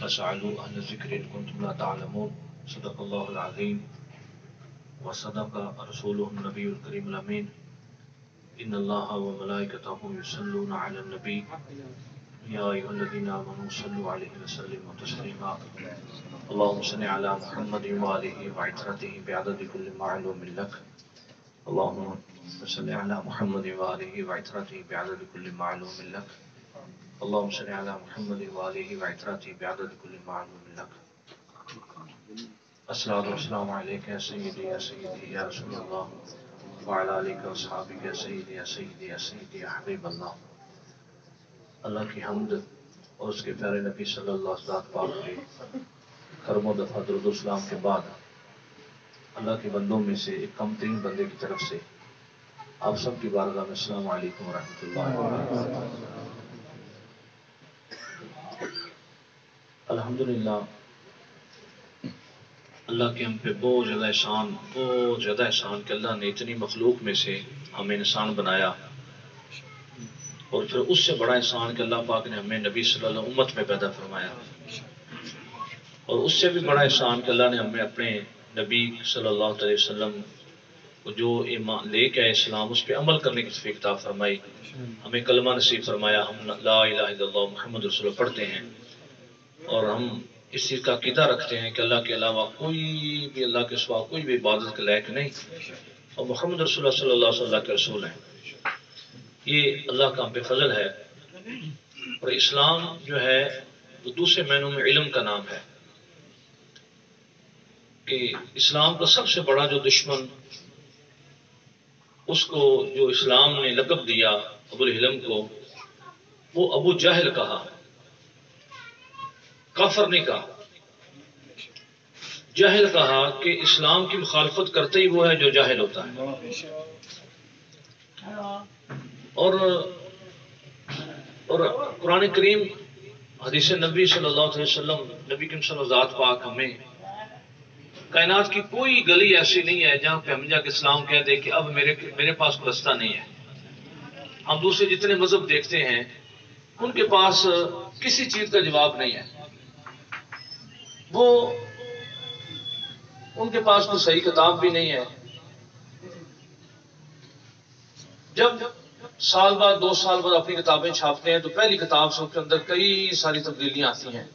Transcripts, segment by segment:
فاسألوا أهل الذكر إن كنتم لا تعلمون صدق الله العظيم وصدق رسوله النبي الكريم الأمين إن الله وملائكته يصلون على النبي يا أيها الذين آمنوا صلوا عليه وسلموا تسليما اللهم صل على محمد وآله وعترته بعدد كل معلوم لك اللهم صل على محمد وآله وعترته بعدد كل معلوم لك اللهم صل على محمد وآله وعترته بعدد كل معلوم لك الصلاة والسلام عليك يا سيدي يا سيدي يا رسول الله وعلى آلك وصحابك يا سيدي يا سيدي يا سيدي يا حبیب اللہ. اللہ کی حمد اور اس کے پیارے نبی صلی اللہ علیہ وسلم پاک کے کرم و دفع درود و سلام کے بعد اللہ کے بندوں میں سے ایک کم ترین بندے کی طرف سے آپ سب کی بارگاہ میں السلام علیکم ورحمۃ اللہ وبرکاتہ. الحمدللہ اللہ کے ہم پہ بہت زیادہ احسان کہ اللہ نے اتنی مخلوق میں سے ہمیں انسان بنایا، اور پھر اس سے بڑا احسان کہ اللہ پاک نے ہمیں نبی صلی اللہ علیہ وسلم امت میں پیدا فرمایا، اور اس سے بھی بڑا احسان کہ اللہ نے ہمیں اپنے نبی صلی اللہ علیہ وسلم کو جو ایمان لے کے آئے اسلام اس پہ عمل کرنے کی توفیق عطا فرمائی، ہمیں کلمہ نصیب فرمایا. ہم لا الہ الا اللہ محمد رسول اللہ پڑھتے ہیں اور ہم اس چیز کا عقیدہ رکھتے ہیں کہ اللہ کے علاوہ کوئی بھی، اللہ کے سوا کوئی بھی عبادت کے لائق نہیں، اور محمد رسول اللہ صلی اللہ علیہ وسلم کے رسول ہیں. یہ اللہ کا ہم پہ فضل ہے. اور اسلام جو ہے وہ دوسرے معنوں میں علم کا نام ہے کہ اسلام کا سب سے بڑا جو دشمن، اس کو جو اسلام نے لقب دیا ابو الہلم کو، وہ ابو جہل کہا، کافر نہیں کہا. جاہل کہا کہ اسلام کی مخالفت کرتے ہی وہ ہے جو جاہل ہوتا ہے. اور قرآن کریم، حدیث نبی صلی اللہ علیہ وسلم، نبی کریم صلی اللہ علیہ وسلم ذات پاک ہمیں کائنات کی کوئی گلی ایسی نہیں ہے جہاں پہ ہم جا کے اسلام کہہ دے کہ اب میرے پاس کوئی رستہ نہیں ہے. ہم دوسرے جتنے مذہب دیکھتے ہیں ان کے پاس کسی چیز کا جواب نہیں ہے، وہ ان کے پاس کوئی صحیح کتاب بھی نہیں ہے. جب سال بعد 2 سال بعد اپنی کتابیں چھاپتے ہیں تو پہلی کتاب سے اس کے اندر کئی ساری تبدیلیاں آتی ہیں،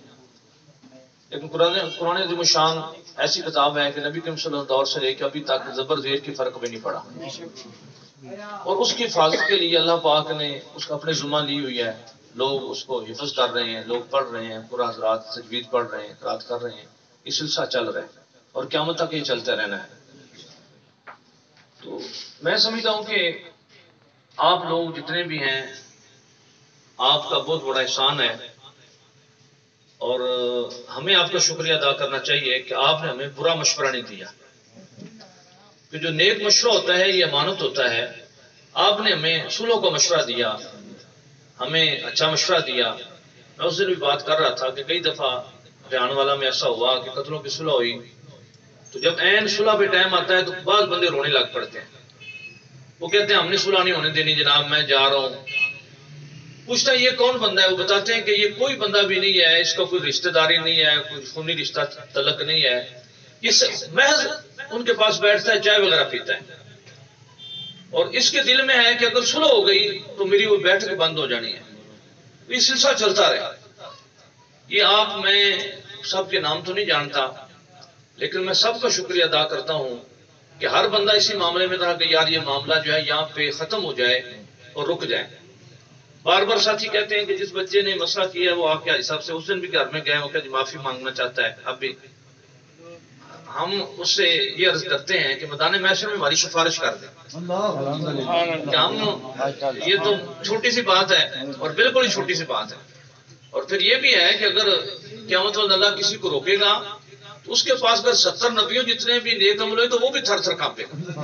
لیکن قرآن عظیم الشان ایسی کتاب ہے کہ نبی کریم صلی اللہ علیہ وسلم دور سے لے کے ابھی تک زبر زیر کی فرق بھی نہیں پڑا، اور اس کی حفاظت کے لیے اللہ پاک نے اس کا اپنے ذمہ لی ہوئی ہے. لوگ اس کو حفظ کر رہے ہیں، لوگ پڑھ رہے ہیں، قرآن حضرات تجوید پڑھ رہے ہیں، قرات کر رہے ہیں. یہ سلسلہ چل رہا ہے اور قیامت تک یہ چلتا رہنا ہے. تو میں سمجھتا ہوں کہ آپ لوگ جتنے بھی ہیں، آپ کا بہت بڑا احسان ہے، اور ہمیں آپ کا شکریہ ادا کرنا چاہیے کہ آپ نے ہمیں برا مشورہ نہیں دیا. کہ جو نیک مشورہ ہوتا ہے یہ امانت ہوتا ہے. آپ نے ہمیں صلح کا مشورہ دیا، ہمیں اچھا مشورہ دیا. میں اس دن بھی بات کر رہا تھا کہ کئی دفعہ جان والا میں ایسا ہوا کہ قتلوں کی صلح ہوئی، تو جب عین صلح پہ ٹائم آتا ہے تو بعض بندے رونے لگ پڑتے ہیں. وہ کہتے ہیں ہم نے صلح نہیں ہونے دینی جناب، میں جا رہا ہوں. پوچھتا ہے یہ کون بندہ ہے؟ وہ بتاتے ہیں کہ یہ کوئی بندہ بھی نہیں ہے، اس کا کوئی رشتہ داری نہیں ہے، کوئی خونی رشتہ تعلق نہیں ہے. یہ محض ان کے پاس بیٹھتا ہے، چائے وغیرہ پیتا ہے، اور اس کے دل میں ہے کہ اگر صلح ہو گئی تو میری وہ بیٹھک بند ہو جانی ہے. یہ سلسلہ چلتا رہا. یہ آپ، میں سب کے نام تو نہیں جانتا، لیکن میں سب کا شکریہ ادا کرتا ہوں کہ ہر بندہ اسی معاملے میں تھا کہ یار یہ معاملہ جو ہے یہاں پہ ختم ہو جائے اور رک جائے. بار بار ساتھی کہتے ہیں کہ جس بچے نے مسئلہ کیا ہے وہ آپ کے حساب سے، اس دن بھی گھر میں گئے، وہ کہ معافی مانگنا چاہتا ہے. اب بھی ہم اس سے یہ عرض کرتے ہیں کہ میدان محشر میں ہماری سفارش کر دیں کہ ہم، یہ تو چھوٹی سی بات ہے اور بالکل ہی چھوٹی سی بات ہے. اور پھر یہ بھی ہے کہ اگر قیامت والے اللہ کسی کو روکے گا تو اس کے پاس اگر 70 نبیوں جتنے بھی نیک عمل ہوئے تو وہ بھی تھر تھر کانپے گا.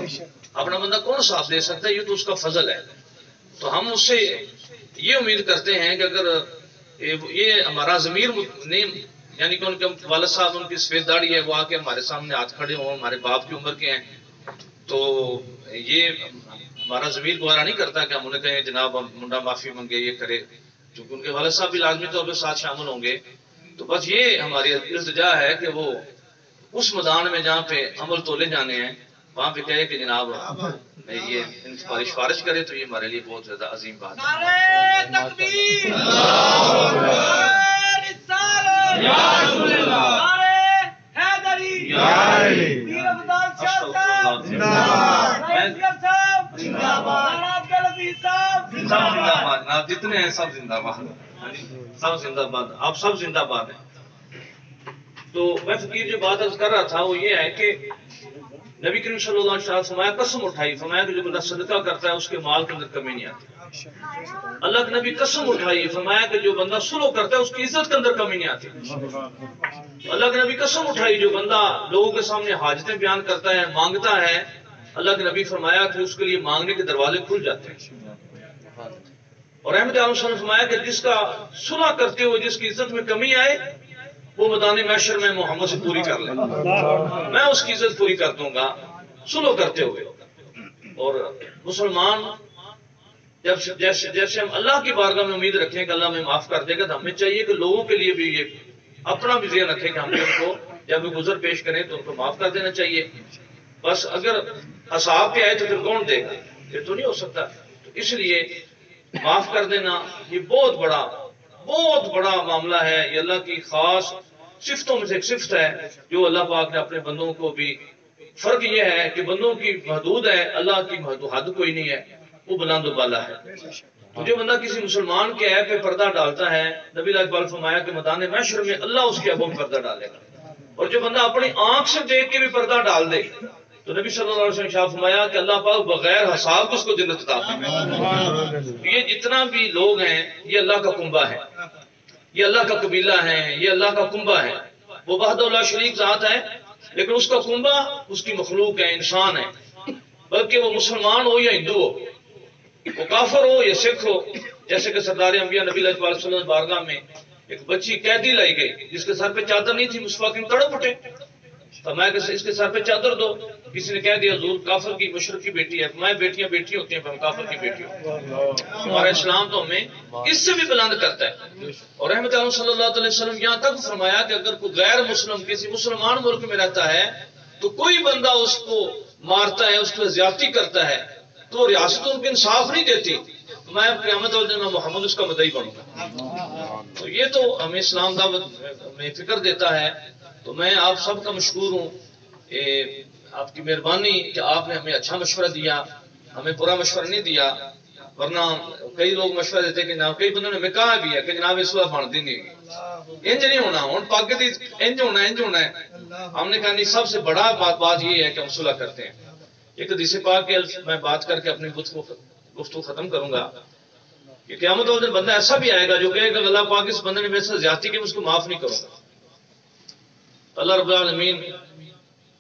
اپنا بندہ کون ساتھ دے سکتا ہے؟ یہ تو اس کا فضل ہے. تو ہم اس سے یہ امید کرتے ہیں کہ اگر یہ ہمارا ضمیر نے، یعنی کہ ان کے والد صاحب، ان کی سفید داڑھی ہے، وہ آ کے ہمارے سامنے ہاتھ کھڑے ہوں، ہمارے باپ کی عمر کے ہیں، تو یہ ہمارا ضمیر گوارا نہیں کرتا کہ ہم انہیں کہیں جناب ہم منڈا معافی منگے، یہ کرے. چونکہ ان کے والد صاحب بھی لازمی طور پہ ساتھ شامل ہوں گے. تو بس یہ ہماری التجا ہے کہ وہ اس میدان میں جہاں پہ عمل تولے جانے ہیں وہاں پہ کہے کہ جناب یہ ان سفارش کرے تو یہ ہمارے لیے بہت زیادہ عظیم بات ہے. نعرہ تکبیر، نعرہ رسالت، نعرہ حیدری، پیر افضل شاہ صاحب زندہ باد، رئیس صاحب زندہ باد، نعرہ عبدالعزیز صاحب زندہ باد. جناب جتنے ہیں سب زندہ باد، سب زندہ باد، آپ سب زندہ باد ہیں. تو میں فقیر جو بات عرض کر رہا تھا وہ یہ ہے کہ نبی کریم صلی اللہ علیہ وسلم فرمایا، قسم اٹھائی، فرمایا کہ جو بندہ صدقہ کرتا ہے اس کے مال کے اندر کمی نہیں آتی. اللہ کے نبی قسم اٹھائی، فرمایا کہ جو بندہ سلو کرتا ہے اس کی عزت کے اندر کمی نہیں آتی. اللہ کے نبی قسم اٹھائی، جو بندہ لوگوں کے سامنے حاجتیں بیان کرتا ہے، مانگتا ہے، اللہ کے نبی فرمایا کہ اس کے لیے مانگنے کے دروازے کھل جاتے ہیں. اور احمد عالم صلی اللہ علیہ وسلم نے فرمایا کہ جس کا صلح کرتے ہوئے جس کی عزت میں کمی آئے وہ میدان محشر میں محمد سے پوری کر لے، میں اس کی عزت پوری کر دوں گا صلح کرتے ہوئے. اور مسلمان جیسے ہم اللہ کی بارگاہ میں امید رکھیں کہ اللہ ہمیں معاف کر دے گا، تو ہمیں چاہیے کہ لوگوں کے لیے بھی یہ اپنا بھی ذہن رکھیں کہ ہم نے ان کو جب بھی گزر پیش کریں تو ان کو معاف کر دینا چاہیے. بس اگر اصحاب پہ آئے تو پھر کون دے گا؟ یہ تو نہیں ہو سکتا. تو اس لیے معاف کر دینا یہ بہت بڑا معاملہ ہے. یہ اللہ کی خاص صفتوں میں سے ایک صفت ہے جو اللہ پاک نے اپنے بندوں کو بھی. فرق یہ ہے کہ بندوں کی محدود ہے، اللہ کی حد کوئی نہیں ہے، وہ بلند و بالا ہے. تو جو بندہ کسی مسلمان کے عیب پہ پردہ ڈالتا ہے، نبی علیہ السلام فرمایا کہ میدان محشر میں اللہ اس کے عیبوں میں پردہ ڈالے گا. اور جو بندہ اپنی آنکھ سے دیکھ کے بھی پردہ ڈال دے تو نبی صلی اللہ علیہ وسلم شاہ فرمایا کہ اللہ پاک بغیر حساب اس کو جنت عطا فرمائے. یہ جتنا بھی لوگ ہیں یہ اللہ کا کنبہ ہے، یہ اللہ کا قبیلہ ہے، یہ اللہ کا کنبہ ہے. وہ وحدہ لا شریک ذات ہے لیکن اس کا کنبہ اس کی مخلوق ہے، انسان ہے. بلکہ وہ مسلمان ہو یا ہندو ہو، وہ کافر ہو یا سکھ ہو. جیسے کہ سردار انبیاء نبی علیہ الصلوۃ والسلام بارگاہ میں ایک بچی قیدی لائی گئی جس کے سر پہ چادر نہیں تھی. مصطفیٰ کریم تڑپ اٹھے، فرمایا کہ اس کے سر پہ چادر دو. کسی نے کہہ دیا حضور کافر کی مشرک کی بیٹی ہے. فرمایا بیٹیاں بیٹی ہوتی ہیں، کافر کی بیٹی ہوتی ہیں. ہمارا اسلام تو ہمیں اس سے بھی بلند کرتا ہے. اور رحمت اللہ صلی اللہ علیہ وسلم یہاں تک فرمایا کہ اگر کوئی غیر مسلم کسی مسلمان ملک میں رہتا ہے تو کوئی بندہ اس کو مارتا ہے، اس کو زیادتی کرتا ہے تو ریاست ان کو انصاف نہیں دیتی، میں قیامت والے دن میں محمد اس کا مدعی بنوں گا. تو یہ تو ہمیں اسلام دعوت میں فکر دیتا ہے. تو میں آپ سب کا مشکور ہوں، آپ کی مہربانی کہ آپ نے ہمیں اچھا مشورہ دیا، ہمیں برا مشورہ نہیں دیا. ورنہ کئی لوگ مشورہ دیتے کہ جناب، کئی بندوں نے ہمیں کہا بھی ہے کہ جناب اس وقت بنتی نہیں، انج نہیں ہونا، ہوں پاک دی انج ہونا ہے. ہم نے کہا نہیں، سب سے بڑا بات یہ ہے کہ ہم صلح کرتے ہیں. ایک حدیث پاک کے میں بات کر کے اپنی گفتگو ختم کروں گا کہ قیامت والے دن بندہ ایسا بھی آئے گا جو کہے گا اللہ پاک اس بندے نے میرے سے زیادتی کی، میں اس کو معاف نہیں کروں گا. اللہ رب العالمین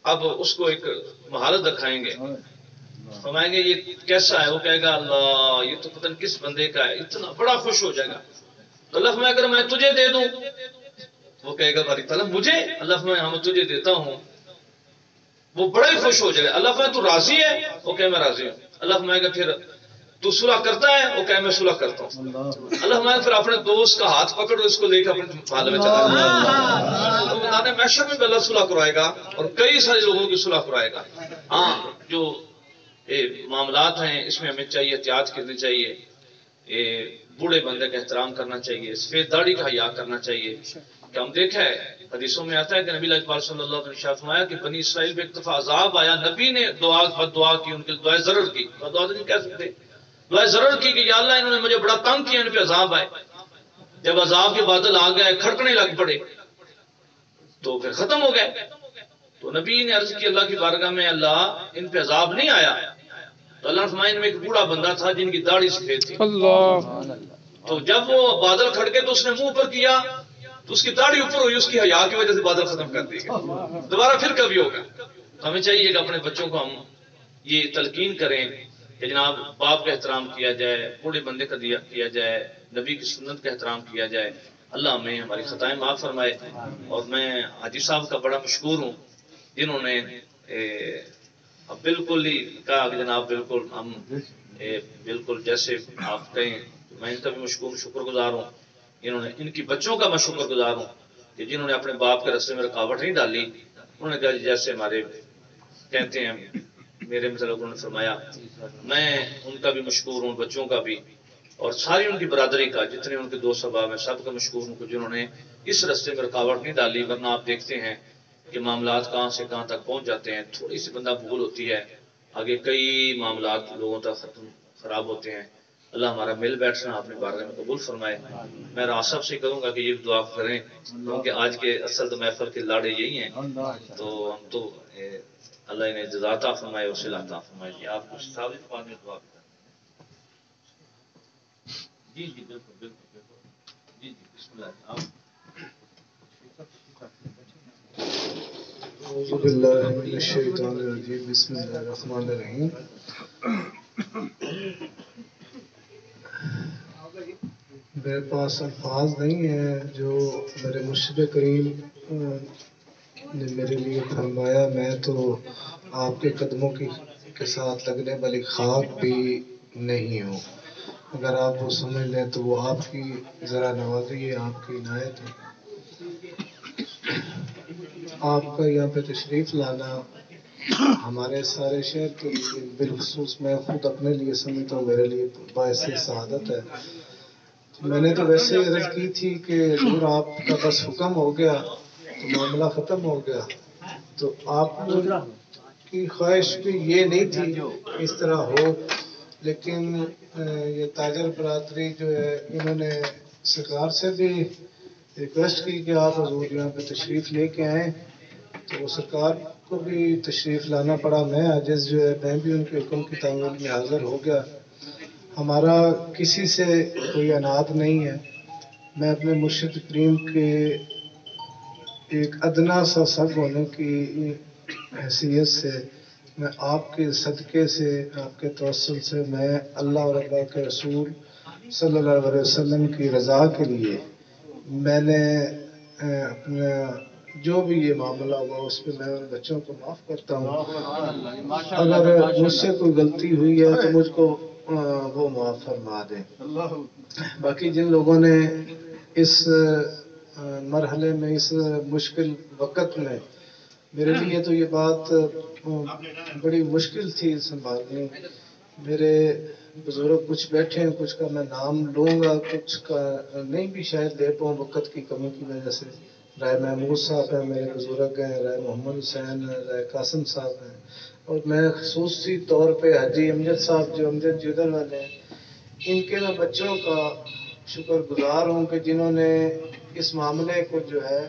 اب اس کو ایک مہارت دکھائیں گے، فرمائیں گے یہ کیسا ہے؟ وہ کہے گا اللہ یہ تو پتہ نہیں کس بندے کا ہے. اتنا بڑا خوش ہو جائے گا. تو اللہ فرمائے اگر میں تجھے دے دوں، وہ کہے گا باری طلب مجھے. اللہ فرمائے ہاں میں تجھے دیتا ہوں. وہ بڑا ہی خوش ہو جائے گا. اللہ فرمائے تو راضی ہے؟ وہ کہے میں راضی ہوں. اللہ فرمائے گا پھر تو صلح کرتا ہے؟ وہ کہے میں صلح کرتا ہوں. اللہ فرمائے پھر اپنے دوست کا ہاتھ پکڑو، اس کو لے کے اپنے محلے میں چلا جائے. تو میدان محشر میں بھی اللہ صلح کرائے گا اور کئی سارے لوگوں کی صلح کرائے گا. ہاں جو معاملات ہیں اس میں ہمیں چاہیے احتیاط کرنی چاہیے. بوڑھے بندے کا احترام کرنا چاہیے، سفید داڑھی کا حیا کرنا چاہیے. کہ ہم دیکھا ہے حدیثوں میں آتا ہے کہ نبی علیہ السلام صلی اللہ علیہ وسلم نے فرمایا کہ بنی اسرائیل میں ایک دفعہ عذاب آیا، نبی نے بد دعا کی، ان کے دعائیں ضرر کی. بد دعا نہیں کہہ سکتے، دعائیں ضرر کی کہ یا اللہ انہوں نے مجھے بڑا تنگ کیا، ان پہ عذاب آئے. جب عذاب کے بادل آ گئے، کھڑکنے لگ پڑے تو پھر ختم ہو گئے. تو نبی نے عرض کی اللہ کی بارگاہ میں، اللہ ان پہ عذاب نہیں آیا. تو اللہ فرمائے ان میں ایک بوڑھا بندہ تھا جن کی داڑھی سفید تھی. تو جب وہ بادل کھڑکے تو اس نے منہ اوپر کیا تو اس کی داڑھی اوپر ہوئی، اس کی حیا کی وجہ سے بادل ختم کر دیے گئے. دوبارہ پھر کبھی ہوگا. تو ہمیں چاہیے کہ اپنے بچوں کو ہم یہ تلقین کریں کہ جناب باپ کا احترام کیا جائے، بوڑھے بندے کا کیا جائے، نبی کی سنت کا احترام کیا جائے. اللہ ہمیں ہماری خطائیں معاف فرمائے. اور میں حاجی صاحب کا بڑا مشکور ہوں جنہوں نے بالکل ہی کہا کہ جناب بالکل ہم بالکل جیسے آپ کہیں. میں ان کا بھی شکر گزار ہوں، انہوں نے ان کی بچوں کا میں شکر گزار ہوں کہ جنہوں نے اپنے باپ کے راستے میں رکاوٹ نہیں ڈالی، انہوں نے کہا جی جیسے ہمارے کہتے ہیں میرے مطلب انہوں نے فرمایا میں ان کا بھی مشکور ہوں، بچوں کا بھی، اور ساری ان کی برادری کا، جتنے ان کے دوست احباب ہیں سب کا مشکور ہوں کہ جنہوں نے اس راستے میں رکاوٹ نہیں ڈالی، ورنہ آپ دیکھتے ہیں کہ معاملات کہاں سے کہاں تک پہنچ جاتے ہیں، تھوڑی سی بندہ بھول ہوتی ہے آگے کئی معاملات لوگوں تک خراب ہوتے ہیں۔ اللہ ہمارا مل بیٹھنا اپنے بارے میں قبول فرمائے۔ میں راصب سے کروں گا کہ یہ دعا کریں، کیونکہ آج کے اصل تو محفل کے لاڑے یہی ہیں، تو ہم تو اللہ انہیں جزا عطا فرمائے اور صلہ عطا فرمائے۔ جی آپ کچھ ثابت بعد میں دعا کریں۔ جی جی بالکل بالکل بالکل جی جی بسم اللہ آپ۔ اعوذ باللہ من الشیطان الرجیم بسم اللہ الرحمن الرحیم۔ میرے پاس الفاظ نہیں ہیں جو میرے مرشد کریم نے میرے لیے فرمایا، میں تو آپ کے قدموں کے ساتھ لگنے والی خاک بھی نہیں ہوں، اگر آپ وہ سمجھ لیں تو وہ آپ کی ذرا نوازی ہے، آپ کی عنایت ہے۔ آپ کا یہاں پہ تشریف لانا ہمارے سارے شہر کے لیے، بالخصوص میں خود اپنے لیے سمجھتا ہوں میرے لیے باعث سعادت ہے۔ میں نے تو ویسے ہی عرض کی تھی کہ حضور آپ کا بس حکم ہو گیا تو معاملہ ختم ہو گیا، تو آپ کی خواہش بھی یہ نہیں تھی کہ اس طرح ہو، لیکن یہ تاجر برادری جو ہے انہوں نے سرکار سے بھی ریکویسٹ کی کہ آپ حضور یہاں پہ تشریف لے کے آئیں، تو وہ سرکار کو بھی تشریف لانا پڑا۔ میں عاجز جو ہے میں بھی ان کے حکم کی تعمیل میں حاضر ہو گیا۔ ہمارا کسی سے کوئی عناد نہیں ہے، میں اپنے مرشد کریم کے ایک ادنا سا سگ ہونے کی حیثیت سے، میں آپ کے صدقے سے، آپ کے توسل سے، میں اللہ اور اللہ کے رسول صلی اللہ علیہ وسلم کی رضا کے لیے میں نے اپنا جو بھی یہ معاملہ ہوا اس پہ میں ان بچوں کو معاف کرتا ہوں۔ اگر مجھ سے کوئی غلطی ہوئی ہے تو مجھ کو وہ معاف فرما دیں۔ باقی جن لوگوں نے اس مرحلے میں، اس مشکل وقت میں، میرے لیے تو یہ بات بڑی مشکل تھی سنبھالنی۔ میرے بزرگ کچھ بیٹھے ہیں، کچھ کا میں نام لوں گا، کچھ کا نہیں بھی شاید لے پاؤں وقت کی کمی کی وجہ سے۔ رائے محمود صاحب ہیں میرے بزرگ ہیں، رائے محمد حسین ہیں، رائے قاسم صاحب ہیں، اور میں خصوصی طور پہ حاجی امجد صاحب جو امجد جدل والے ہیں، ان کے میں بچوں کا شکر گزار ہوں کہ جنہوں نے اس معاملے کو جو ہے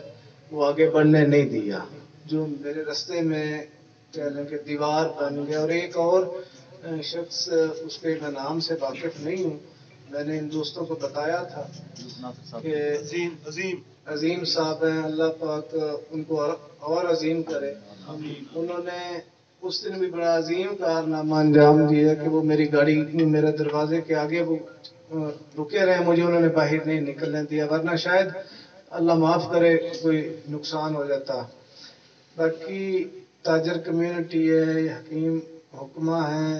وہ آگے بڑھنے نہیں دیا، جو میرے راستے میں کہہ لیں کہ دیوار بن گیا۔ اور ایک اور شخص، اس کے میں نام سے واقف نہیں ہوں، میں نے ان دوستوں کو بتایا تھا کہ عظیم صاحب ہیں، اللہ پاک ان کو اور عظیم کرے۔ انہوں نے اس دن بھی بڑا عظیم کارنامہ انجام دیا کہ وہ میری گاڑی میرے دروازے کے آگے وہ رکے رہے، مجھے انہوں نے باہر نہیں نکلنے دیا، ورنہ شاید اللہ معاف کرے کوئی نقصان ہو جاتا۔ باقی تاجر کمیونٹی ہے، یہ حکیم حکمہ ہیں،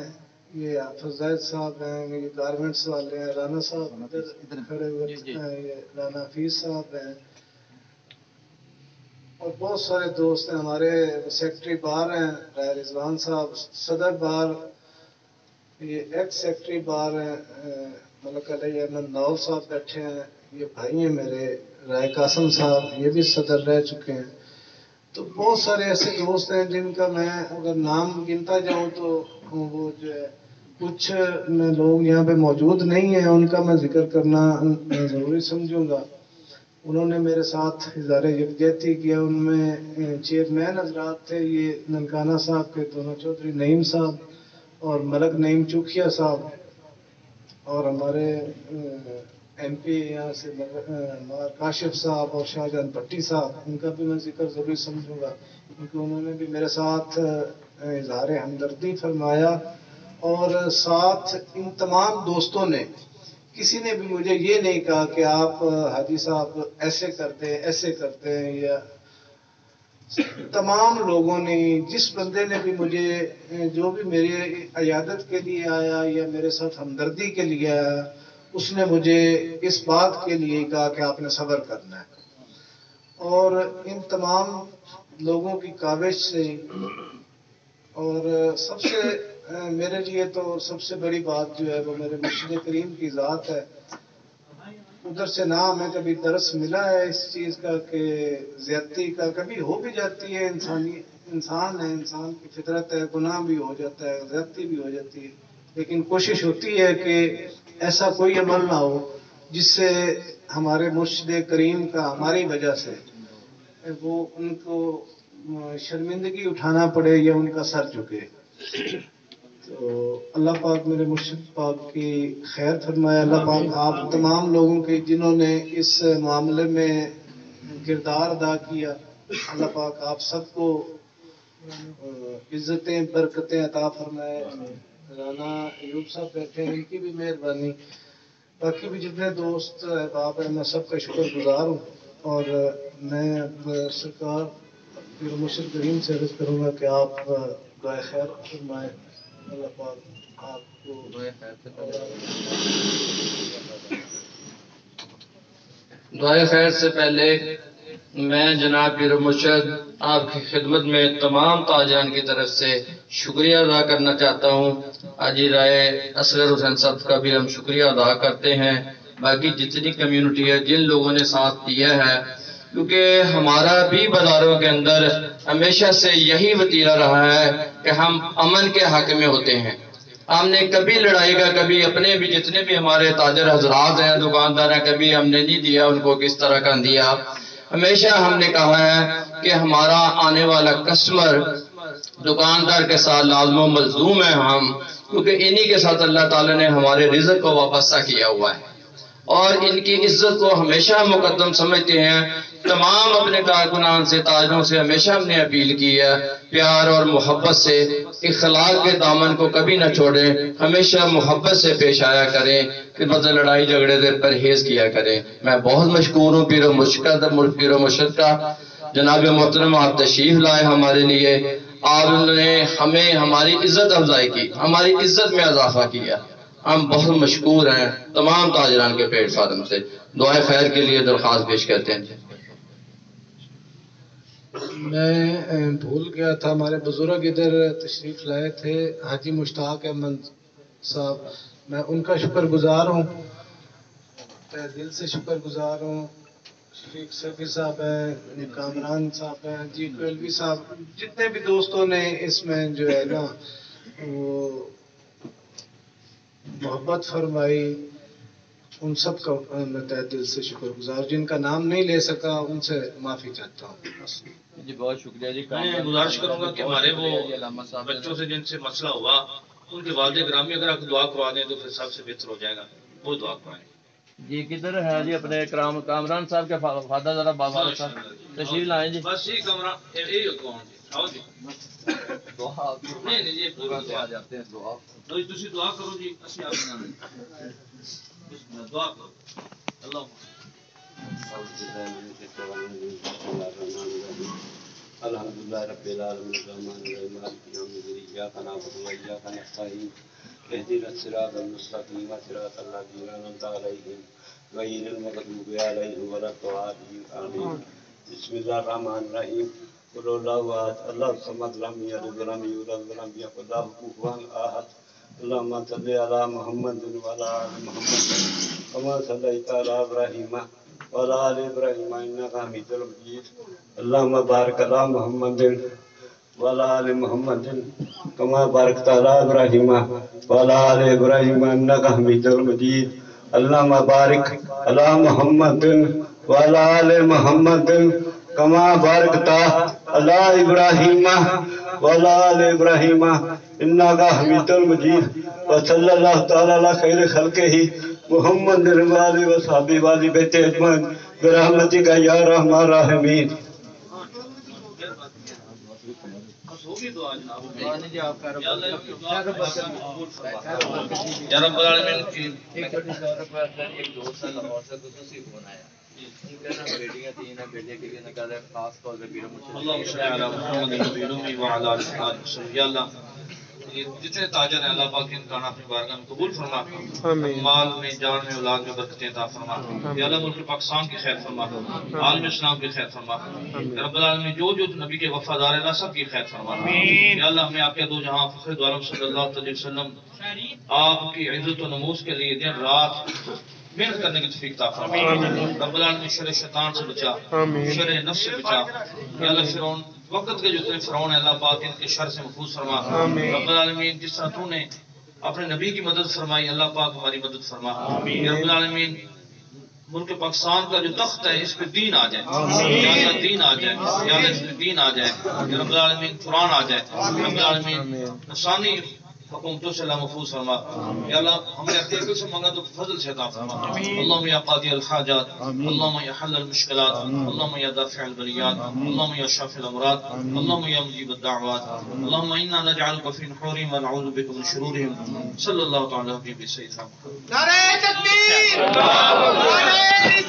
یہ حافظ زید صاحب ہیں، یہ گارمنٹس والے ہیں، رانا صاحب ادھر کھڑے ہوئے ہیں، یہ رانا حفیظ صاحب ہیں، اور بہت سارے دوست ہیں ہمارے۔ سیکٹری بار ہیں رائے رضوان صاحب، صدر بار، یہ ایکس سیکٹری بار ہیں ملک علیہ احمد ناول صاحب بیٹھے ہیں، یہ بھائی ہیں میرے رائے قاسم صاحب، یہ بھی صدر رہ چکے ہیں۔ تو بہت سارے ایسے دوست ہیں جن کا میں اگر نام گنتا جاؤں تو وہ جو ہے کچھ لوگ یہاں پہ موجود نہیں ہیں، ان کا میں ذکر کرنا ضروری سمجھوں گا۔ انہوں نے میرے ساتھ اظہار یکجہتی کیا، ان میں چیئرمین حضرات تھے یہ ننکانہ صاحب کے دونوں چودھری نعیم صاحب اور ملک نعیم چوکھیا صاحب، اور ہمارے ایم پی یہاں سے کاشف صاحب اور شاہجہان پٹی صاحب، ان کا بھی میں ذکر ضروری سمجھوں گا کیونکہ انہوں نے بھی میرے ساتھ اظہار ہمدردی فرمایا، اور ساتھ ان تمام دوستوں نے کسی نے بھی مجھے یہ نہیں کہا کہ آپ حاجی صاحب ایسے کرتے ہیں ایسے کرتے ہیں، یا تمام لوگوں نے، جس بندے نے بھی مجھے جو بھی میرے عیادت کے لیے آیا یا میرے ساتھ ہمدردی کے لیے آیا، اس نے مجھے اس بات کے لیے کہا کہ آپ نے صبر کرنا ہے، اور ان تمام لوگوں کی کاوش سے اور سب سے میرے لیے تو سب سے بڑی بات جو ہے وہ میرے مرشد کریم کی ذات ہے. ادھر سے نہ ہمیں کبھی درس ملا ہے اس چیز کا کہ زیادتی کا کبھی ہو بھی جاتی ہے. انسان ہے، انسان کی فطرت ہے، گناہ بھی ہو جاتا ہے، زیادتی بھی ہو جاتی ہے، لیکن کوشش ہوتی ہے کہ ایسا کوئی عمل نہ ہو جس سے ہمارے مرشد کریم کا ہماری وجہ سے وہ ان کو شرمندگی اٹھانا پڑے یا ان کا سر جھکے. تو اللہ پاک میرے مرشد پاک کی خیر فرمائے. اللہ پاک آپ تمام لوگوں کے جنہوں نے اس معاملے میں کردار ادا کیا، اللہ پاک آپ سب کو عزتیں برکتیں عطا فرمائے. رانا ایوب صاحب بیٹھے ہیں، ان کی بھی مہربانی. باقی بھی جتنے دوست احباب ہیں میں سب کا شکر گزار ہوں. اور میں اب سرکار پیر مرشد کریم سے عرض کروں گا کہ آپ دعائے خیر فرمائے. اللہ پاک آپ کو دعائے خیر سے پہلے میں جناب پیر مرشد آپ کی خدمت میں تمام تاجران کی طرف سے شکریہ ادا کرنا چاہتا ہوں. حاجی رائے اصغر حسین صاحب کا بھی ہم شکریہ ادا کرتے ہیں. باقی جتنی کمیونٹی ہے، جن لوگوں نے ساتھ دیا ہے، کیونکہ ہمارا بھی بازاروں کے اندر ہمیشہ سے یہی وتیرہ رہا ہے کہ ہم امن کے حق میں ہوتے ہیں. ہم نے کبھی لڑائی کا، کبھی اپنے بھی جتنے بھی ہمارے تاجر حضرات ہیں، دکاندار ہیں، کبھی ہم نے نہیں دیا ان کو کس طرح کا دیا. ہمیشہ ہم نے کہا ہے کہ ہمارا آنے والا کسٹمر دکاندار کے ساتھ لازم و ملزوم ہے ہم، کیونکہ انہی کے ساتھ اللہ تعالیٰ نے ہمارے رزق کو وابستہ کیا ہوا ہے اور ان کی عزت کو ہمیشہ مقدم سمجھتے ہیں. تمام اپنے کارکنان سے، تاجروں سے ہمیشہ ہم نے اپیل کی ہے پیار اور محبت سے، اخلاق کے دامن کو کبھی نہ چھوڑیں، ہمیشہ محبت سے پیش آیا کریں، کہ مطلب لڑائی جھگڑے سے پرہیز کیا کریں. میں بہت مشکور ہوں پیر و مرشد کا. جناب محترم آپ تشریف لائے ہمارے لیے، آپ نے ہمیں ہماری عزت افزائی کی، ہماری عزت میں اضافہ کیا. ہم بہت مشکور ہیں تمام تاجران کے پیٹ فارم سے. دعائے خیر کے لیے درخواست پیش کرتے ہیں. میں بھول گیا تھا، ہمارے بزرگ ادھر تشریف لائے تھے، حاجی مشتاق احمد صاحب. میں ان کا شکر گزار ہوں، دل سے شکر گزار ہوں. شفیق صفی صاحب ہیں، کامران صاحب ہیں، جی کویلوی صاحب، جتنے بھی دوستوں نے اس میں جو ہے نا وہ محبت فرمائی، ان سب کا میں تہ دل سے شکر گزار. جن کا نام نہیں لے سکا ان سے معافی چاہتا ہوں. جی بہت شکریہ جی. میں گزارش کروں گا کہ ہمارے وہ بچوں سے جن سے مسئلہ ہوا ان کے والد گرامی اگر آپ دعا کروا دیں تو پھر سب سے بہتر ہو جائے گا، وہ دعا کروائیں. جی کدھر ہے جی اپنے کامران صاحب کے فادر ذرا بابا صاحب تشریف لائیں جی. بس یہ کمرہ یہی آؤ جی. دعا نہیں نہیں یہ پورا آ جاتے ہیں دعا. تسی دعا کرو جی. اسی آپ دعا کرو. اللہ الحمدللہ رب العالمین الرحمن الرحیم مالک یوم الدین ایاک نعبد و ایاک نستعین اهدنا الصراط المستقیم صراط الذین انعمت علیہم غیر المغضوب علیہم ولا الضالین آمین. بسم اللہ الرحمن الرحیم. قل اللہ احد اللہ الصمد لم یلد ولم یولد ولم یکن له کفوا احد. اللهم صل علی محمد وعلى آل محمد كما صليت على ابراہیم وعلى آل ابراہیم انک حمید مجید. اللهم بارک علی محمد وعلى آل محمد كما باركت على ابراہیم وعلى آل ابراہیم انک حمید مجید. اللهم بارک علی محمد وعلى آل محمد كما باركت على ابراہیم وعلى آل ابراہیم انک حمید مجید. وصلی اللہ تعالی علی خیر خلقہ محمد وآلہ وصحبہ وآل بیت اجمعین برحمتک یا ارحم الراحمین. یا رب العالمین کی ایک دوست ہے لاہور سے دوسری فون آیا ان کے نا بیٹیاں تین ہیں، بیٹے کے لیے نکال خاص طور پہ پیر مرشد اللهم صل علی محمد وعلى آل محمد. یا اللہ یہ جتنے تاجر ہیں اللہ پاک ان کا اپنی بارگاہ میں قبول فرما، آمین مال میں جان میں اولاد میں برکتیں عطا فرما، یا اللہ ملک پاکستان کی خیر فرما، عالم اسلام کی خیر فرما، یا رب العالمین جو نبی کے وفادار ہیں اللہ سب کی خیر فرما، یا اللہ ہمیں آپ کے دو جہاں فخر دو عالم صلی اللہ علیہ وسلم آپ کی عزت و نموز کے لیے دن رات محنت کرنے کی توفیق عطا فرما، رب العالمین شر شیطان سے بچا، شر نفس سے بچا، یا اللہ فرعون وقت کے جتنے فرعون ہیں اللہ پاک ان کے شر سے محفوظ فرما، رب العالمین جس طرح تو نے اپنے نبی کی مدد فرمائی اللہ پاک ہماری مدد فرما، یا رب العالمین ملک پاکستان کا جو تخت ہے اس پہ دین آ جائے، یا اللہ دین آ جائے، یا اللہ اس پہ دین آ جائے، یا رب العالمین قرآن آ جائے، رب العالمین نفسانی حکومتوں سے اللہ محفوظ فرما، یا اللہ ہمیں اپنے عقل سے مانگا تو فضل سے عطا فرما، اللہم یا قاضی الحاجات، اللہم یا حل المشکلات، اللہم یا دافع البلیات، اللہم یا شافی الامراض، اللہم یا مجیب الدعوات، اللہم انا نجعلک فی نحورہم ونعوذ بک من شرورہم، صلی اللہ تعالی حبیب سیدنا محمد۔ نعرہ تکبیر، نعرہ